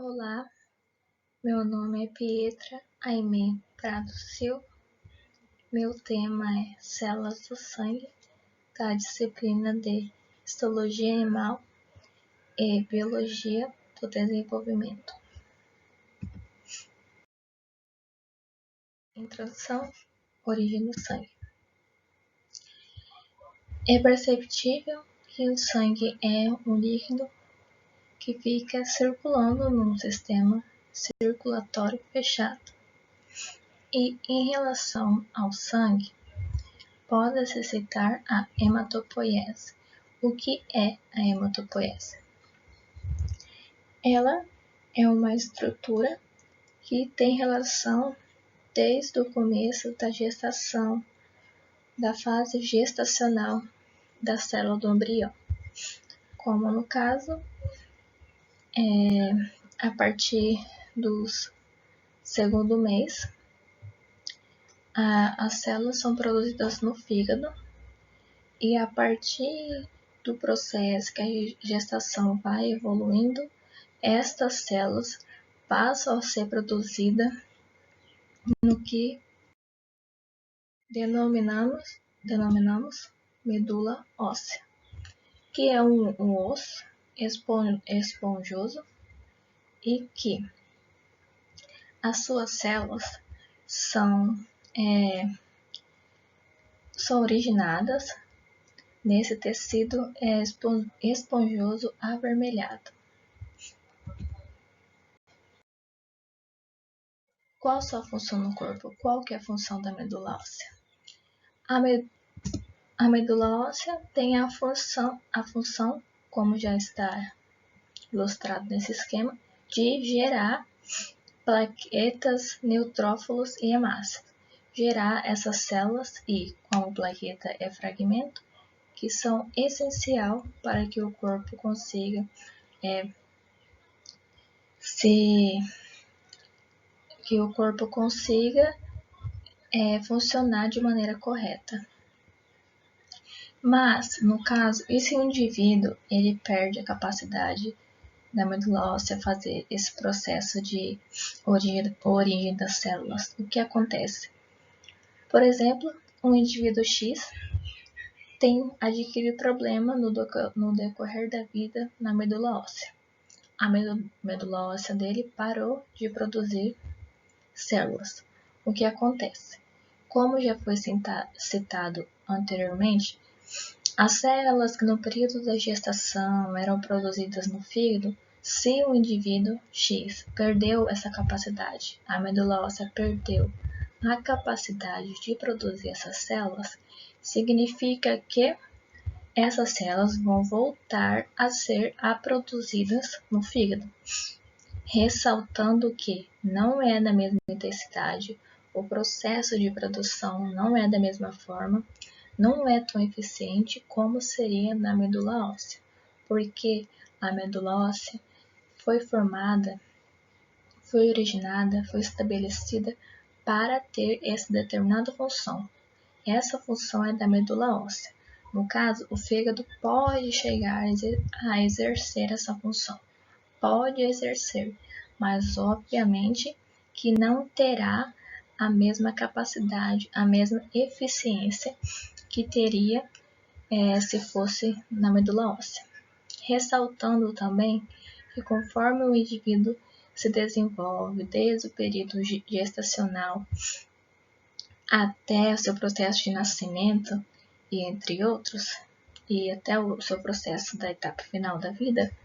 Olá, meu nome é Pietra Aimee Prado Silva. Meu tema é Células do Sangue, da disciplina de Histologia Animal e Biologia do Desenvolvimento. Introdução: Origem do sangue. É perceptível que o sangue é um líquido que fica circulando num sistema circulatório fechado. E em relação ao sangue, pode-se citar a hematopoiese. O que é a hematopoiese? Ela é uma estrutura que tem relação desde o começo da gestação, da fase gestacional da célula do embrião, como no caso, a partir do segundo mês, as células são produzidas no fígado e a partir do processo que a gestação vai evoluindo, estas células passam a ser produzidas no que denominamos medula óssea, que é um osso esponjoso e que as suas células são originadas nesse tecido esponjoso avermelhado. Qual sua função no corpo? Qual que é a função da medula óssea? A medula óssea tem a função, como já está ilustrado nesse esquema, de gerar plaquetas, neutrófilos e hemácias. Gerar essas células e, como plaqueta é fragmento, que são essencial para que o corpo consiga funcionar de maneira correta. Mas, no caso, e se o indivíduo ele perde a capacidade da medula óssea fazer esse processo de origem das células, o que acontece? Por exemplo, um indivíduo X tem adquirido problema no decorrer da vida na medula óssea. A medula óssea dele parou de produzir células. O que acontece? Como já foi citado anteriormente, as células que no período da gestação eram produzidas no fígado, se o indivíduo X perdeu essa capacidade, a medula óssea perdeu a capacidade de produzir essas células, significa que essas células vão voltar a ser produzidas no fígado, ressaltando que não é da mesma intensidade, o processo de produção não é da mesma forma, não é tão eficiente como seria na medula óssea, porque a medula óssea foi originada, foi estabelecida para ter essa determinada função. Essa função é da medula óssea. No caso, o fígado pode chegar a exercer essa função. Pode exercer, mas obviamente que não terá a mesma capacidade, a mesma eficiência que teria se fosse na medula óssea. Ressaltando também que conforme o indivíduo se desenvolve desde o período gestacional até o seu processo de nascimento, e entre outros, e até o seu processo da etapa final da vida,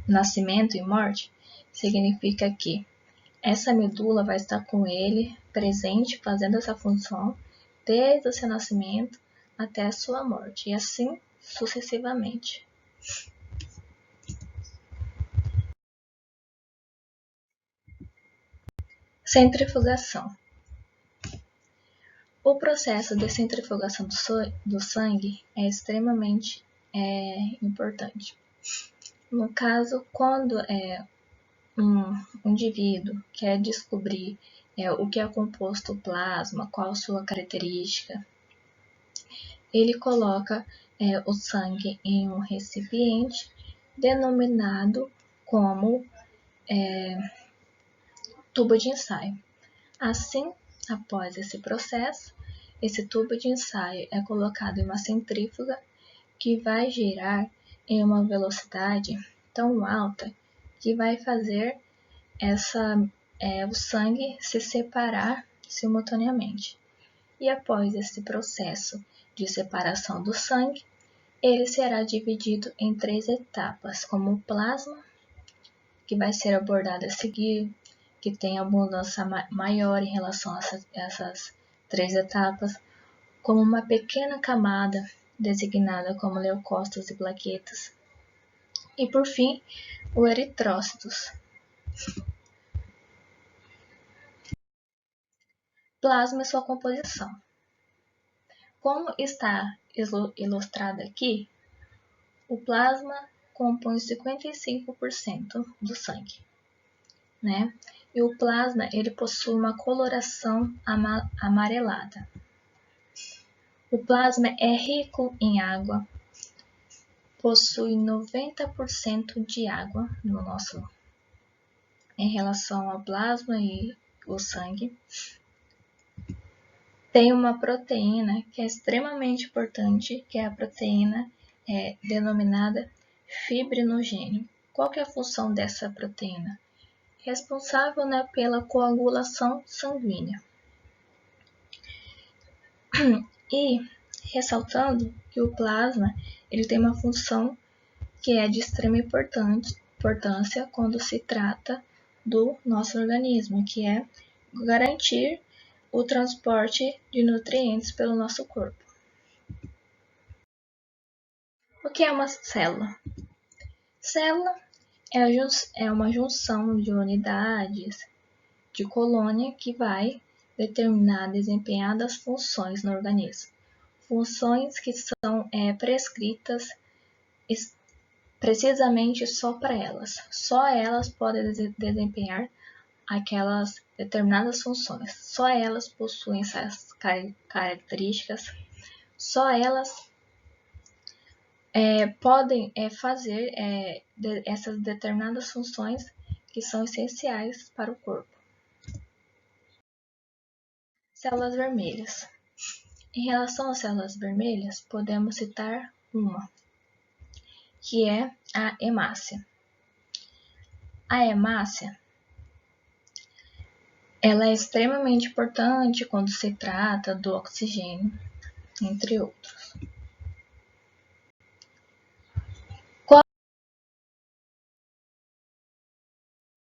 nascimento e morte, significa que essa medula vai estar com ele, presente, fazendo essa função, desde o seu nascimento até a sua morte, e assim sucessivamente. Centrifugação. O processo de centrifugação do sangue é extremamente importante. No caso, quando um indivíduo quer descobrir o que é composto o plasma, qual a sua característica, ele coloca o sangue em um recipiente denominado como tubo de ensaio. Assim, após esse processo, esse tubo de ensaio é colocado em uma centrífuga que vai girar em uma velocidade tão alta que vai fazer o sangue se separar simultaneamente. E após esse processo de separação do sangue, ele será dividido em 3 etapas, como o plasma, que vai ser abordado a seguir, que tem abundância maior em relação a essas 3 etapas, como uma pequena camada designada como leucócitos e plaquetas, e por fim, o eritrócitos. Plasma e sua composição. Como está ilustrado aqui, o plasma compõe 55% do sangue, né? E o plasma ele possui uma coloração amarelada. O plasma é rico em água, possui 90% de água em relação ao plasma e o sangue. Tem uma proteína que é extremamente importante, que é a proteína denominada fibrinogênio. Qual que é a função dessa proteína? Responsável, né, pela coagulação sanguínea. E ressaltando que o plasma ele tem uma função que é de extrema importância quando se trata do nosso organismo, que é garantir o transporte de nutrientes pelo nosso corpo. O que é uma célula? Célula é uma junção de unidades de colônia que vai desempenhar das funções no organismo. Funções que são prescritas precisamente só para elas. Só elas podem desempenhar aquelas determinadas funções. Só elas possuem essas características. Só elas podem fazer essas determinadas funções que são essenciais para o corpo. Células vermelhas. Em relação às células vermelhas, podemos citar uma, que é a hemácia. A hemácia ela é extremamente importante quando se trata do oxigênio, entre outros. Qual é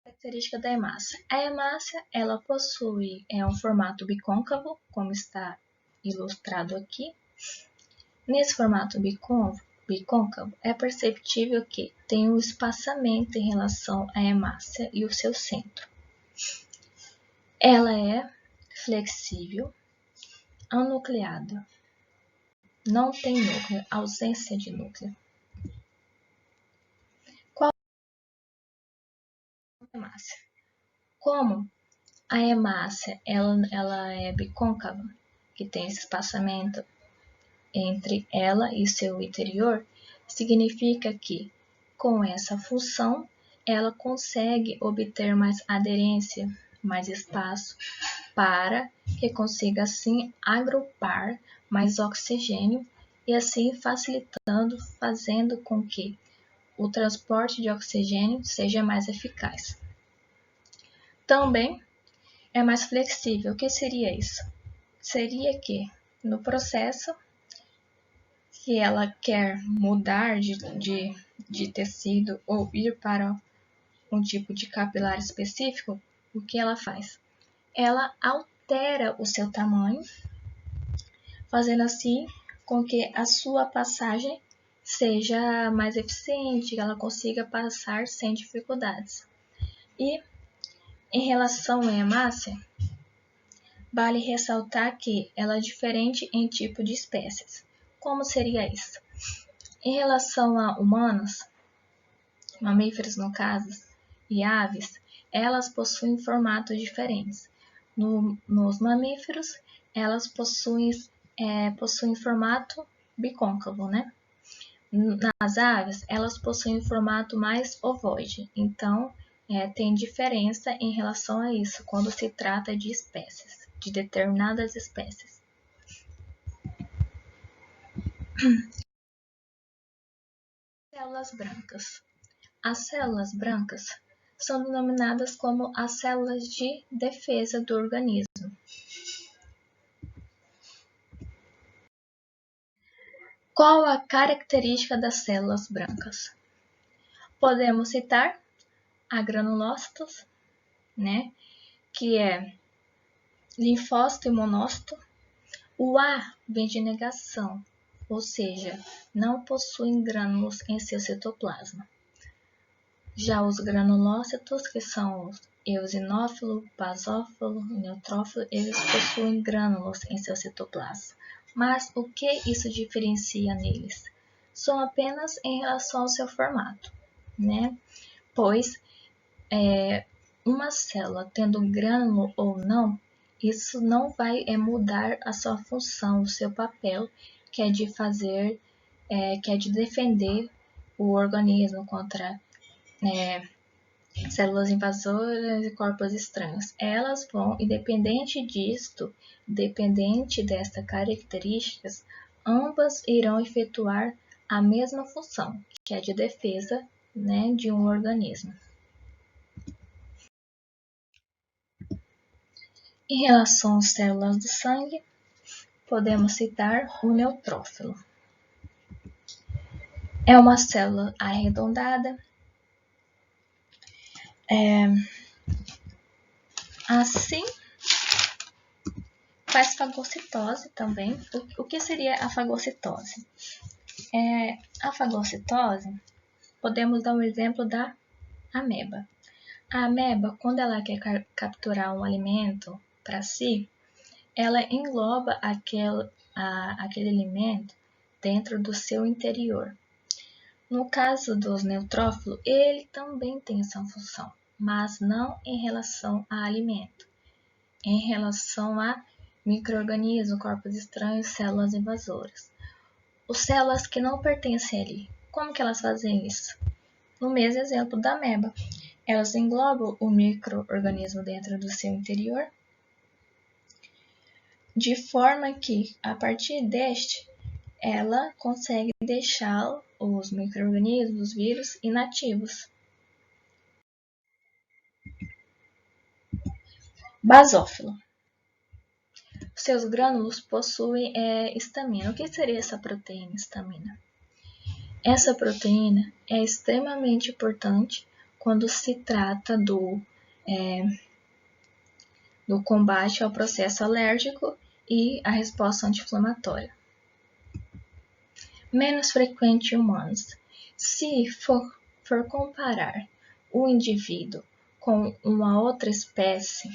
a característica da hemácia? A hemácia ela possui um formato bicôncavo, como está ilustrado aqui. Nesse formato bicôncavo, é perceptível que tem um espaçamento em relação à hemácia e o seu centro. Ela é flexível, anucleada, não tem núcleo, ausência de núcleo. Qual é a hemácia? Como a hemácia ela é bicôncava, que tem esse espaçamento entre ela e seu interior, significa que com essa função ela consegue obter mais aderência, mais espaço, para que consiga assim agrupar mais oxigênio e assim fazendo com que o transporte de oxigênio seja mais eficaz. Também é mais flexível. O que seria isso? Seria que no processo que ela quer mudar de tecido ou ir para um tipo de capilar específico, o que ela faz? Ela altera o seu tamanho, fazendo assim com que a sua passagem seja mais eficiente, que ela consiga passar sem dificuldades. E em relação à hemácia, vale ressaltar que ela é diferente em tipo de espécies. Como seria isso? Em relação a humanos, mamíferos no caso, e aves, elas possuem formatos diferentes. Nos mamíferos, elas possuem formato bicôncavo, né? Nas aves, elas possuem um formato mais ovoide, então tem diferença em relação a isso quando se trata de espécies, de determinadas espécies. Células brancas. As células brancas são denominadas como as células de defesa do organismo. Qual a característica das células brancas? Podemos citar a granulócitos, que é linfócito e monócito. O A vem de negação, ou seja, não possuem grânulos em seu citoplasma. Já os granulócitos, que são os eosinófilo, basófilo, neutrófilo, eles possuem grânulos em seu citoplasma. Mas o que isso diferencia neles? São apenas em relação ao seu formato, Pois uma célula tendo grânulo ou não, isso não vai mudar a sua função, o seu papel, que é de fazer, que é de defender o organismo contra células invasoras e corpos estranhos. Elas vão, independente disto, dependente destas características, ambas irão efetuar a mesma função, que é de defesa, de um organismo. Em relação às células do sangue, podemos citar o neutrófilo. É uma célula arredondada, assim faz fagocitose também. O que seria a fagocitose? A fagocitose, podemos dar um exemplo da ameba. A ameba, quando ela quer capturar um alimento para si, ela engloba aquele alimento dentro do seu interior. No caso dos neutrófilos, ele também tem essa função, mas não em relação a alimento, em relação a micro-organismos, corpos estranhos, células invasoras. As células que não pertencem ali, como que elas fazem isso? No mesmo exemplo da ameba, elas englobam o micro-organismo dentro do seu interior, de forma que, a partir deste, ela consegue deixar os micro-organismos, os vírus, inativos. Basófilo. Seus grânulos possuem histamina. O que seria essa proteína histamina? Essa proteína é extremamente importante quando se trata do combate ao processo alérgico e a resposta anti-inflamatória. Menos frequente em humanos. Se for comparar o indivíduo com uma outra espécie,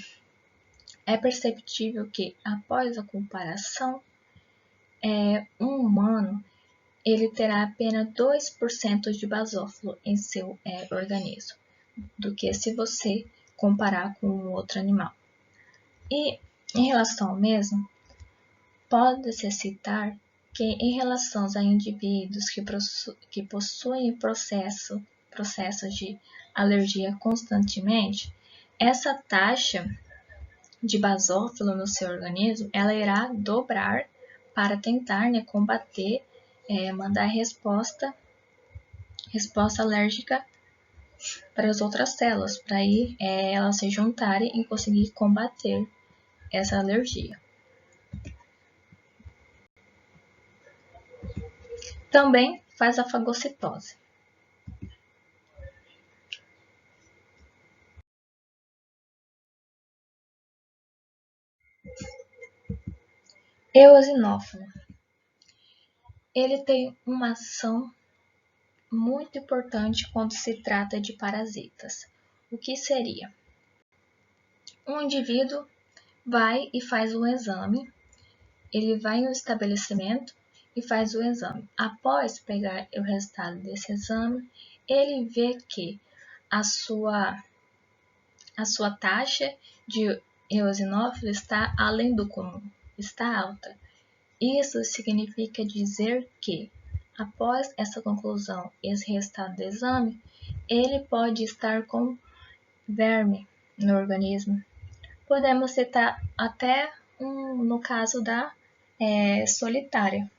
é perceptível que, após a comparação, um humano ele terá apenas 2% de basófilo em seu organismo, do que se você comparar com um outro animal. E, em relação ao mesmo, pode-se citar que, em relação a indivíduos que possuem processos de alergia constantemente, essa taxa de basófilo no seu organismo, ela irá dobrar para tentar combater, mandar resposta alérgica para as outras células, para elas se juntarem e conseguir combater essa alergia. Também faz a fagocitose. Eosinófilo. Ele tem uma ação muito importante quando se trata de parasitas. O que seria? Um indivíduo vai e faz um exame, ele vai no estabelecimento e faz o exame. Após pegar o resultado desse exame, ele vê que a sua taxa de eosinófilo está além do comum, está alta. Isso significa dizer que após essa conclusão, esse resultado do exame, ele pode estar com verme no organismo. Podemos citar até no caso da solitária,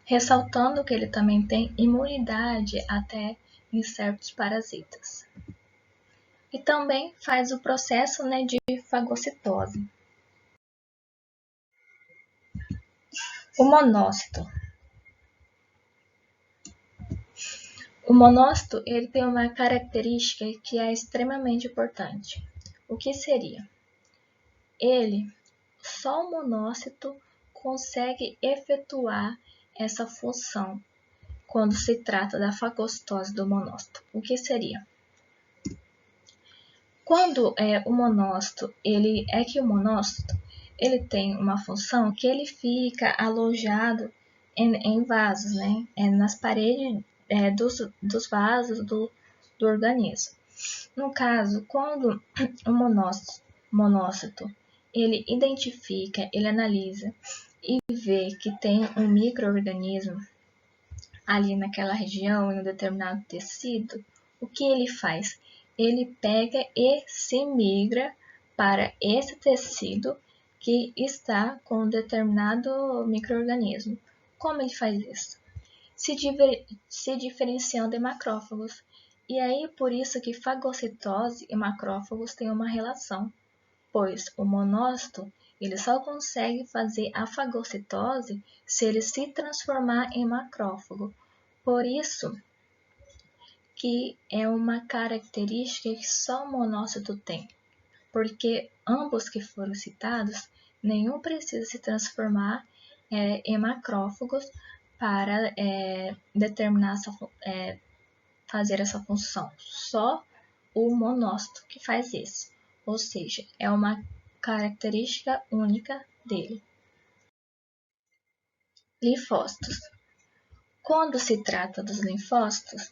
ressaltando que ele também tem imunidade até em certos parasitas. E também faz o processo de fagocitose. O monócito. O monócito ele tem uma característica que é extremamente importante. O que seria? Só o monócito consegue efetuar essa função quando se trata da fagocitose do monócito. O que seria? Quando o monócito, o monócito ele tem uma função que ele fica alojado em vasos, nas paredes dos vasos do organismo. No caso, quando o monócito ele identifica, ele analisa e vê que tem um micro-organismo ali naquela região, em um determinado tecido, o que ele faz? Ele pega e se migra para esse tecido que está com um determinado micro-organismo. Como ele faz isso? Se diferenciando de macrófagos. E aí, por isso que fagocitose e macrófagos têm uma relação, pois o monócito ele só consegue fazer a fagocitose se ele se transformar em macrófago. Por isso que é uma característica que só o monócito tem, porque ambos que foram citados, nenhum precisa se transformar em macrófagos para fazer essa função. Só o monócito que faz isso, ou seja, é uma característica única dele. Linfócitos. Quando se trata dos linfócitos,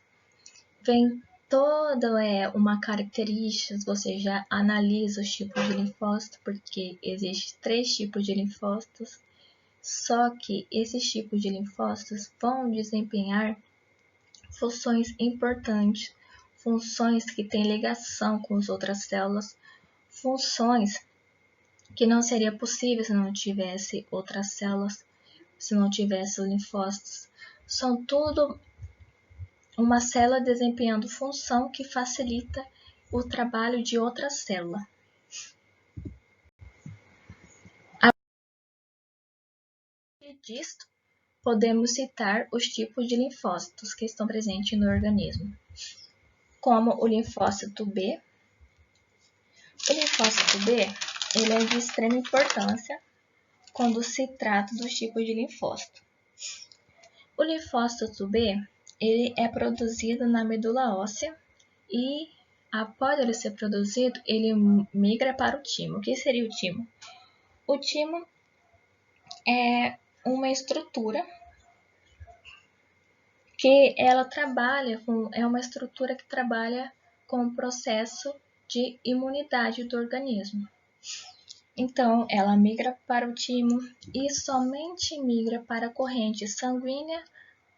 vem toda uma característica, você já analisa os tipos de linfócitos, porque existem 3 tipos de linfócitos, só que esses tipos de linfócitos vão desempenhar funções importantes, funções que têm ligação com as outras células, funções que não seria possível se não tivesse outras células, se não tivesse os linfócitos. São tudo uma célula desempenhando função que facilita o trabalho de outra célula. A partir disto, podemos citar os tipos de linfócitos que estão presentes no organismo, como o linfócito B. O linfócito B ele é de extrema importância quando se trata dos tipos de linfócito. O linfócito B ele é produzido na medula óssea e, após ele ser produzido, ele migra para o timo. O que seria o timo? O timo é uma estrutura que é uma estrutura que trabalha com o processo de imunidade do organismo. Então, ela migra para o timo e somente migra para a corrente sanguínea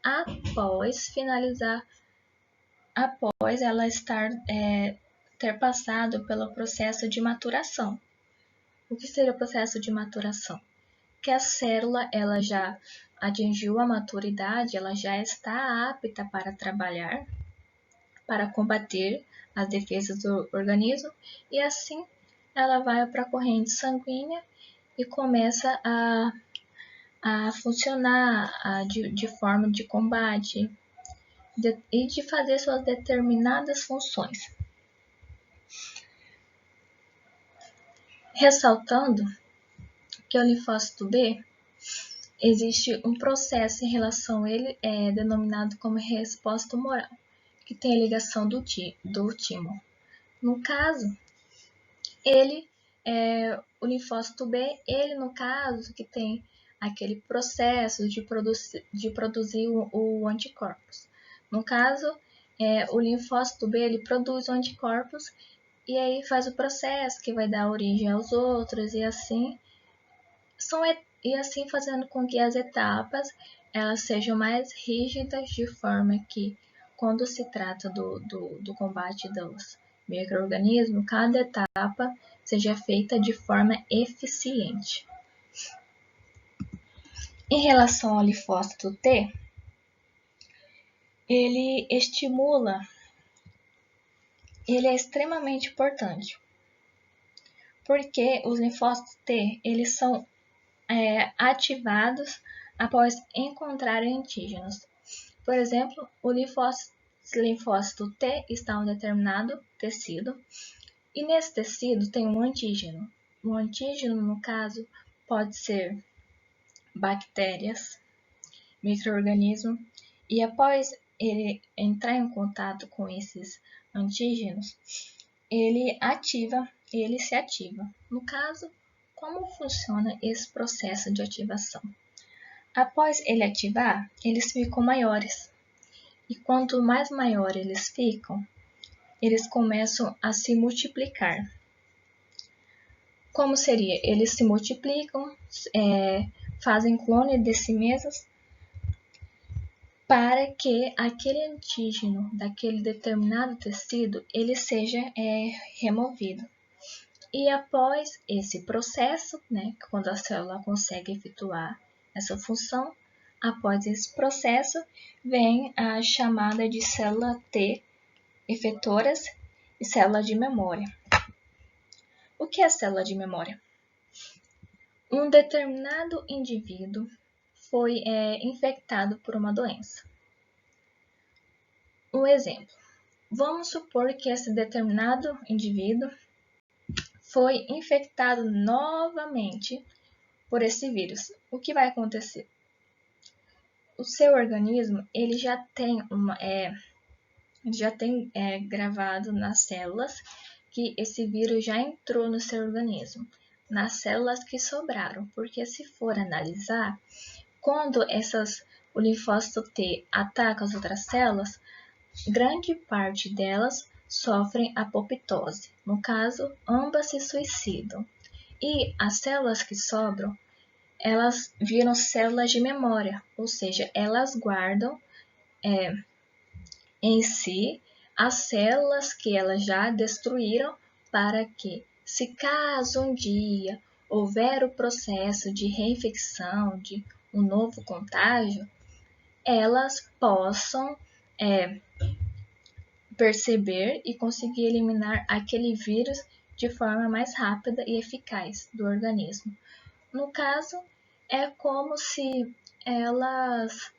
após ela ter passado pelo processo de maturação. O que seria o processo de maturação? Que a célula ela já atingiu a maturidade, ela já está apta para trabalhar, para combater as defesas do organismo, e assim ela vai para a corrente sanguínea e começa a funcionar de forma de combate e de fazer suas determinadas funções. Ressaltando que o linfócito B existe um processo em relação a ele denominado como resposta humoral, que tem a ligação do timo. No caso, o linfócito B, no caso, que tem aquele processo de produzir o anticorpos. No caso, o linfócito B, ele produz o anticorpos e aí faz o processo que vai dar origem aos outros e assim. São e assim fazendo com que as etapas elas sejam mais rígidas, de forma que, quando se trata do combate dos micro-organismos, cada etapa seja feita de forma eficiente. Em relação ao linfócito T, ele é extremamente importante, porque os linfócitos T eles são ativados após encontrar antígenos. Por exemplo, o linfócito T está em um determinado tecido e nesse tecido tem um antígeno. O antígeno, no caso, pode ser bactérias, micro-organismos, e após ele entrar em contato com esses antígenos, ele se ativa. No caso, como funciona esse processo de ativação? Após ele ativar, eles ficam maiores. E quanto mais maior eles ficam, eles começam a se multiplicar. Como seria? Eles se multiplicam, fazem clone de si mesmos, para que aquele antígeno daquele determinado tecido ele seja removido. E após esse processo, quando a célula consegue efetuar essa função, após esse processo, vem a chamada de célula T efetoras e célula de memória. O que é célula de memória? Um determinado indivíduo foi infectado por uma doença. Um exemplo. Vamos supor que esse determinado indivíduo foi infectado novamente por esse vírus. O que vai acontecer? O seu organismo ele já tem gravado nas células que esse vírus já entrou no seu organismo, nas células que sobraram, porque se for analisar, quando o linfócito T ataca as outras células, grande parte delas sofrem apoptose. No caso, ambas se suicidam. E as células que sobram, elas viram células de memória, ou seja, elas guardam em si as células que elas já destruíram, para que, se caso um dia houver o processo de reinfecção, de um novo contágio, elas possam perceber e conseguir eliminar aquele vírus de forma mais rápida e eficaz do organismo. No caso, é como se elas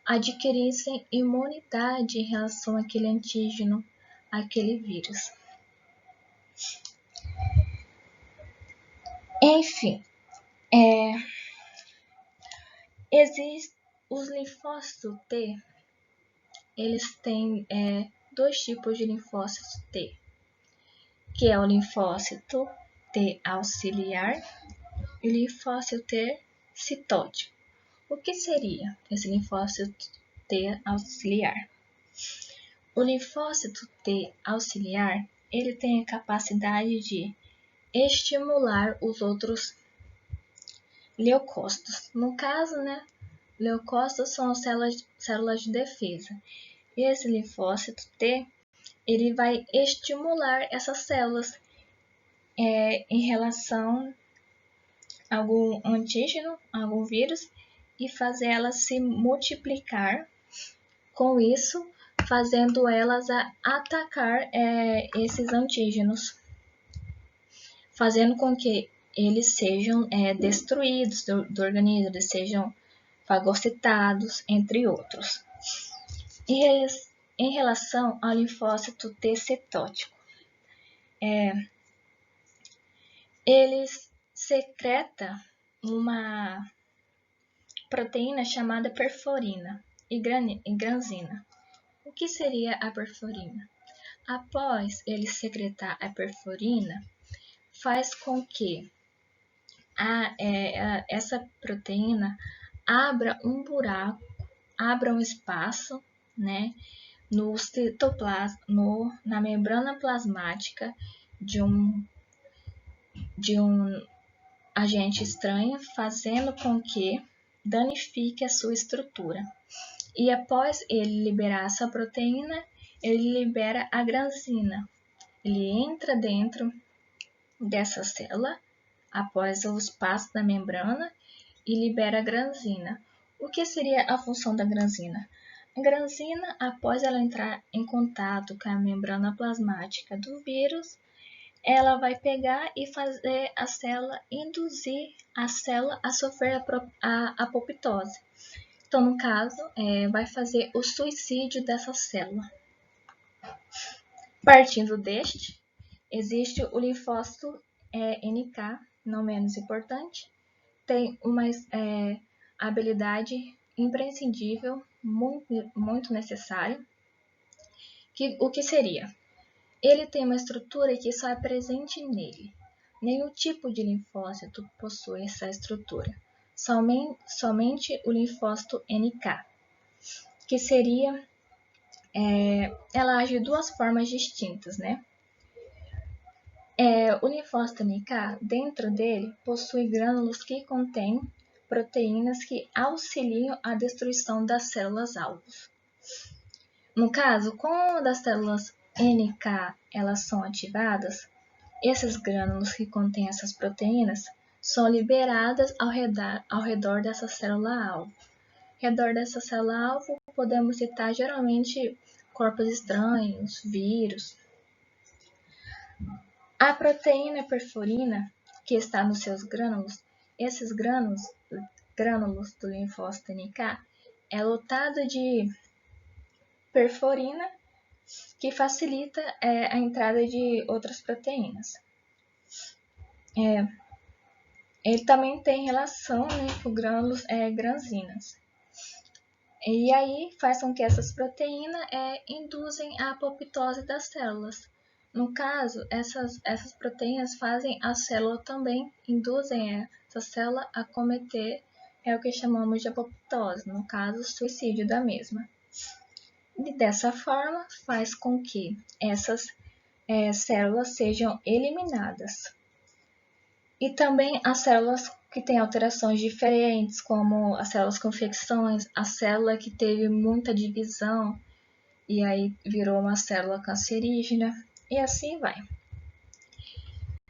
adquirissem imunidade em relação àquele antígeno, àquele vírus. Enfim, os linfócitos T, eles têm dois tipos de linfócitos T, que é o linfócito T auxiliar e o linfócito T citótico. O que seria esse linfócito T auxiliar? O linfócito T auxiliar, ele tem a capacidade de estimular os outros leucócitos. No caso, leucócitos são as células de defesa. E esse linfócito T, ele vai estimular essas células em relação a algum antígeno, a algum vírus, e fazer elas se multiplicar, com isso fazendo elas atacar esses antígenos, fazendo com que eles sejam destruídos do organismo, eles sejam fagocitados, entre outros. Em relação ao linfócito T cetótico, ele secreta uma proteína chamada perforina e granzina. O que seria a perforina? Após ele secretar a perforina, faz com que essa proteína abra um buraco, abra um espaço, no citoplasma, na membrana plasmática de um agente estranho, fazendo com que danifique a sua estrutura. E após ele liberar essa proteína, ele libera a granzina. Ele entra dentro dessa célula, após o espaço da membrana, e libera a granzina. O que seria a função da granzina? A granzina, após ela entrar em contato com a membrana plasmática do vírus, ela vai pegar e fazer a célula, induzir a célula a sofrer a apoptose. Então, no caso, vai fazer o suicídio dessa célula. Partindo deste, existe o linfócito NK, não menos importante, tem uma habilidade imprescindível, muito necessária. O que seria? Ele tem uma estrutura que só é presente nele. Nenhum tipo de linfócito possui essa estrutura. Somente o linfócito NK, que seria... ela age de duas formas distintas, né? O linfócito NK, dentro dele, possui grânulos que contêm proteínas que auxiliam a destruição das células-alvos. No caso, quando as células NK elas são ativadas, esses grânulos que contêm essas proteínas são liberadas ao redor dessa célula-alvo. Ao redor dessa célula-alvo, podemos citar geralmente corpos estranhos, vírus. A proteína perforina, que está nos seus grânulos, esses grânulos do linfócito NK, é lotado de perforina, que facilita a entrada de outras proteínas. Ele também tem relação, né, com grânulos granzinas. E aí faz com que essas proteínas induzem a apoptose das células. No caso, essas proteínas fazem a célula também, induzem essa célula a cometer o que chamamos de apoptose, no caso, o suicídio da mesma. E dessa forma, faz com que essas células sejam eliminadas. E também as células que têm alterações diferentes, como as células com infecções, a célula que teve muita divisão e aí virou uma célula cancerígena, e assim vai.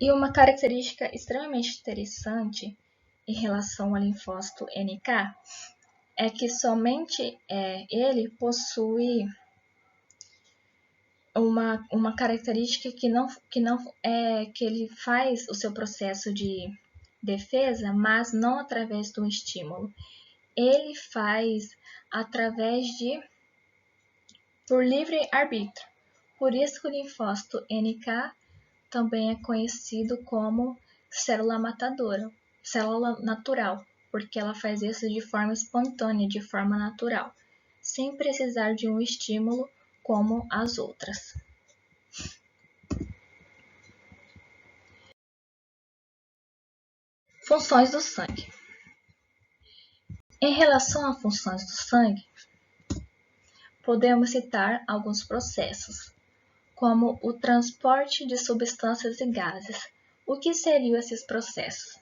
E uma característica extremamente interessante em relação ao linfócito NK é que somente ele possui uma característica que ele faz o seu processo de defesa, mas não através de um estímulo. Ele faz por livre arbítrio. Por isso que o linfócito NK também é conhecido como célula matadora, célula natural, porque ela faz isso de forma espontânea, de forma natural, sem precisar de um estímulo como as outras. Funções do sangue. Em relação a funções do sangue, podemos citar alguns processos, como o transporte de substâncias e gases. O que seriam esses processos?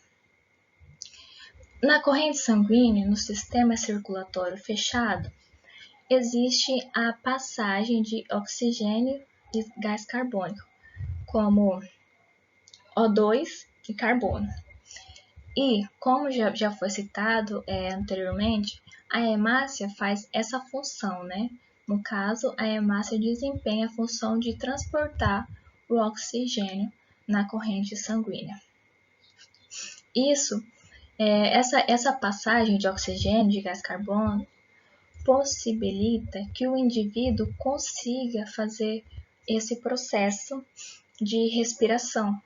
Na corrente sanguínea, no sistema circulatório fechado, existe a passagem de oxigênio e gás carbônico, como O2 e carbono. E, como já foi citado anteriormente, a hemácia faz essa função, né? No caso, a hemácia desempenha a função de transportar o oxigênio na corrente sanguínea. Essa passagem de oxigênio, de gás carbônico, possibilita que o indivíduo consiga fazer esse processo de respiração,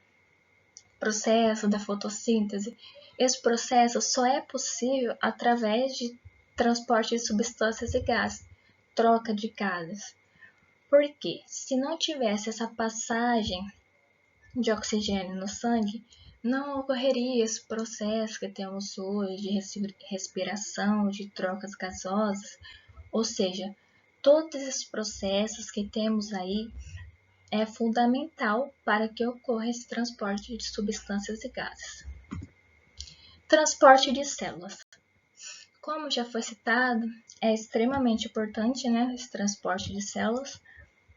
processo da fotossíntese. Esse processo só é possível através de transporte de substâncias e gases, troca de gases. Porque se não tivesse essa passagem de oxigênio no sangue, não ocorreria esse processo que temos hoje de respiração, de trocas gasosas, ou seja, todos esses processos que temos aí é fundamental para que ocorra esse transporte de substâncias e gases. Transporte de células. Como já foi citado, é extremamente importante, né, esse transporte de células,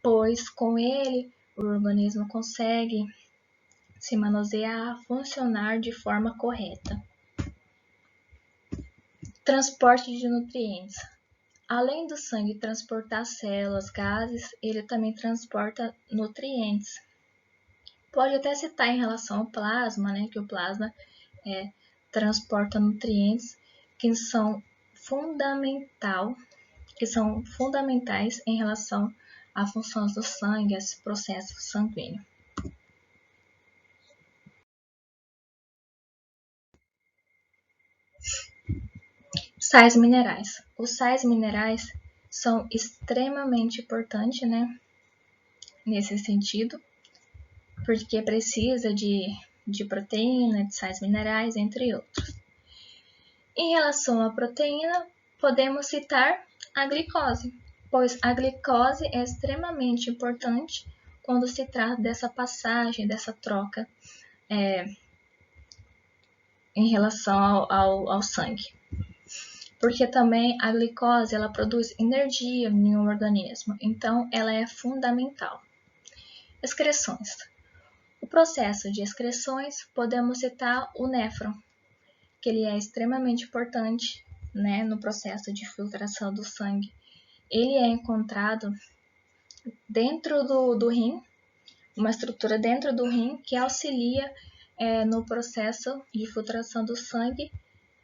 pois com ele o organismo consegue se manusear, funcionar de forma correta. Transporte de nutrientes. Além do sangue transportar células, gases, ele também transporta nutrientes. Pode até citar em relação ao plasma, né, que o plasma transporta nutrientes que são fundamentais em relação a funções do sangue, esse processo sanguíneo. Sais minerais. Os sais minerais são extremamente importantes, né, nesse sentido, porque precisa de proteína, de sais minerais, entre outros. Em relação à proteína, podemos citar a glicose, pois a glicose é extremamente importante quando se trata dessa passagem, dessa troca em relação ao sangue. Porque também a glicose ela produz energia no organismo, então ela é fundamental. Excreções. O processo de excreções, podemos citar o néfron, que ele é extremamente importante, né, no processo de filtração do sangue. Ele é encontrado dentro do rim, uma estrutura dentro do rim que auxilia no processo de filtração do sangue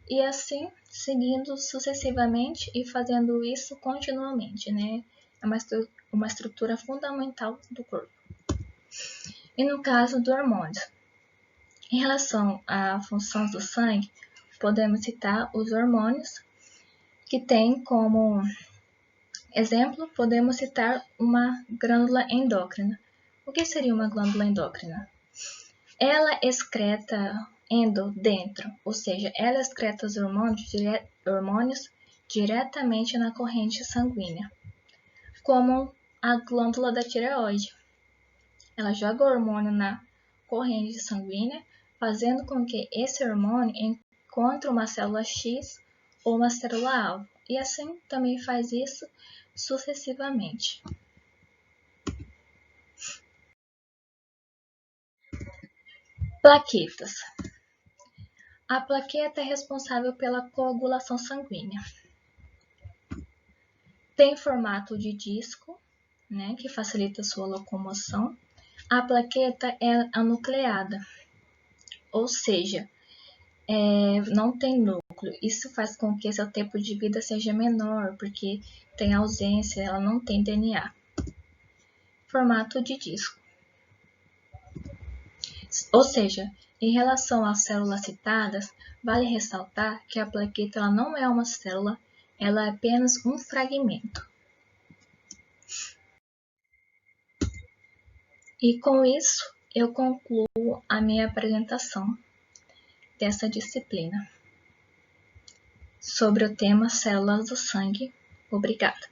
e assim seguindo sucessivamente e fazendo isso continuamente, né? É uma estrutura fundamental do corpo. E no caso do hormônio, em relação à função do sangue, podemos citar os hormônios, que tem como exemplo, podemos citar uma glândula endócrina. O que seria uma glândula endócrina? Ela excreta dentro, ou seja, ela excreta os hormônios diretamente na corrente sanguínea, como a glândula da tireoide. Ela joga o hormônio na corrente sanguínea, fazendo com que esse hormônio encontre uma célula X ou uma célula-alvo, e assim também faz isso sucessivamente. Plaquetas. A plaqueta é responsável pela coagulação sanguínea. Tem formato de disco, né, que facilita sua locomoção. A plaqueta é anucleada, ou seja, não tem núcleo. Isso faz com que seu tempo de vida seja menor, porque tem ausência, ela não tem DNA. Formato de disco. Ou seja, em relação às células citadas, vale ressaltar que a plaqueta ela não é uma célula, ela é apenas um fragmento. E com isso, eu concluo a minha apresentação dessa disciplina sobre o tema células do sangue. Obrigada.